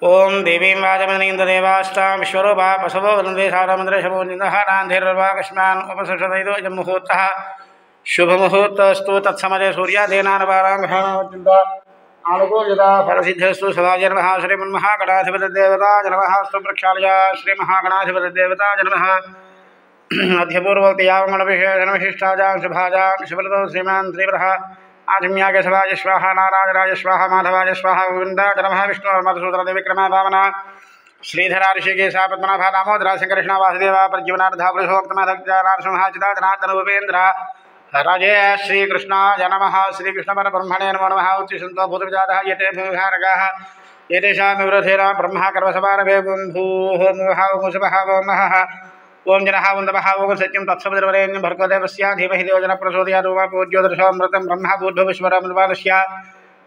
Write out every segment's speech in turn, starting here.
ओम देवीं वाजमनीन्द्रदेवाष्टां विश्वरूपा पशवो वन्दे सारमन्द्रेशवो निन्दहारान्धेर्वाकस्मान् उपसृष्टदैतो इदं मुहूर्तः शुभमुहूर्तस्तु तत्समये सूर्यादेनानपाराङ्घ्राणावचिन्ता आनुकूल्यता फलसिद्धिस्तु सदाजन्मः श्रीमन्महागणाधिपतिदेवताय नमः प्रक्षालया श्रीमहागणाधिपतिदेवताय नमः अध्यपूर्वोक्तयावगुणविशेषणविशिष्टाजां शुभाजां शुभलतो श्रीमान् श्रीवरः आजम्याग सवाज स्वाहा नारायणाय स्वाहा माधवाय स्वाहा गोविन्दाय नमः विष्णुर्मधुसूदन विक्रमा वामना श्रीधरा ऋषिकेशा पद्मनाभा दामोदरा शङ्करकृष्ण वासुदेवा प्रद्युम्नार्धा पुरुषोक्तमाधक्तानार्षमहाचिता जनार्दन भूपेन्द्र राजे श्रीकृष्णाय नमः श्रीकृष्णपरब्रह्मणे नमो नमः उच्चसन्तो भूतविजातः येते भूमिहारगाः एतेषां विवृधेन ब्रह्मा कर्मसमारभे भूः मोहः मुसुभः वोमहः ओं जनः वन्दवः ओं सत्यं तत्सवितुर्वरेण्यं भर्गदेवस्य धीमहि देवो जनः प्रचोदयात् ओम पूज्योदर्शोऽमृतं ब्रह्म भूर्भुवस्वरमनुवादस्य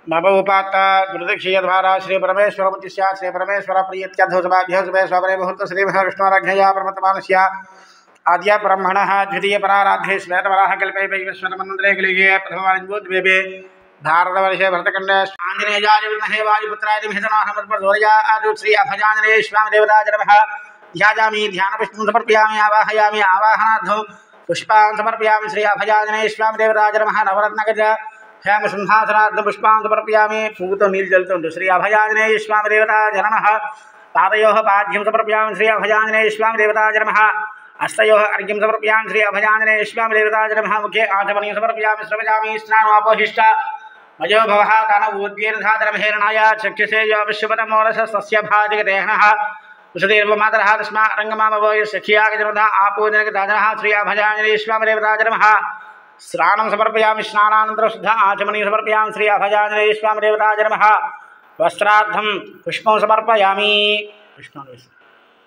मम उपात्ता गुरुदक्षीयद्वारा श्रीपरमेश्वरमुच्चिष्य श्रीपरमेश्वरप्रियत्यर्थसभाभ्यः शुभे स्वपरे मुहूर्त श्रीमहाविष्णुराज्ञया परमतमानस्य आद्य ब्रह्मणः द्वितीयपराराध्ये श्वेतवराहकल्पे वैवस्वतमन्त्रे कलिगे प्रथमवानिज्योद्वेपे भारतवर्षे भरतखण्डे आञ्जनेयाय विद्महे वायुपुत्राय धीमहि तन्नः प्रचोदयात् श्री अभयाञ्जनेय स्वामिदेवताय नमः ध्यायामि ध्यानपुष्पं समर्पयामि आवाहयामि आवाहनार्थं पुष्पान् समर्पयामि श्री अभयाञ्जनेय स्वामिदेवताय नमः नवरत्नगज हेमसिंहासनार्थं पुष्पान् समर्पयामि पूत नीलजलतो श्री अभयाञ्जनेय स्वामिदेवताय नमः पादयोः पाद्यं समर्पयामि श्री अभयाञ्जनेय स्वामिदेवताय नमः हस्तयोः अर्घ्यं समर्पयामि श्री अभयाञ्जनेय स्वामिदेवताय नमः मुखे आचमनीयं समर्पयामि स्रवयामि स्नानमापोहिष्ट मयो भवः तानवूद्येर्धातरमहेरणाय चक्षुषे यो विश्वपदमोरसस्य भाजिगदेहनः उषदेर्वमातरः तस्मा रङ्गमामवोय सखियागजनः आपूजनकदाजनः श्री अभयाञ्जनेय स्वामिदेवताय नमः स्नानं समर्पयामि स्नानानन्तरं शुद्ध आचमनीयं समर्पयामि श्री अभयाञ्जनेय स्वामिदेवताय नमः वस्त्रार्थं पुष्पं समर्पयामि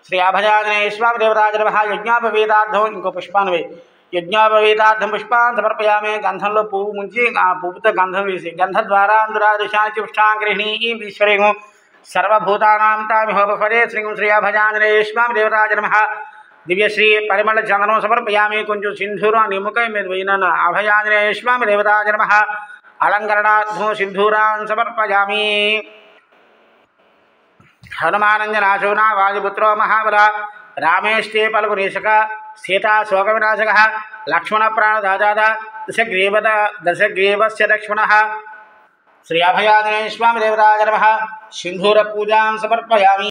श्री अभयाञ्जनेय स्वामिदेवताय नमः यज्ञोपवीतार्थं इंको पुष्पान् यज्ञोपवीतार्थं पुष्पान् समर्पयामि गंधंलो पुव्వు ముంచి ఆ పువ్వుతో గంధం వేసి గంధ ద్వారా అందురాదిశాంతి పుష్టాంగ్రిహణీ ఈశ్వరేమో सर्वभूतानां तामिहोपफले श्री श्री अभयाञ्जनेय स्वामिदेवताय नमः दिव्यश्री परिमल चंदनं समर्पयामि कुंजु सिंधूर निमुखै मेद्वैन अभयाञ्जनेय स्वामिदेवताय नमः अलंकरणार्थं सिंधूरान् समर्पयामि हनुमानञ्जनाशोना वायुपुत्रो महाबल रामेष्टे पल्गुनेशक सीता शोकविनाशकः लक्ष्मणप्राणदाता दशग्रीवस्य लक्ष्मणः श्री अभयाञ्जनेय स्वामिदेवताय नमः सिंधूर पूजां समर्पयामि।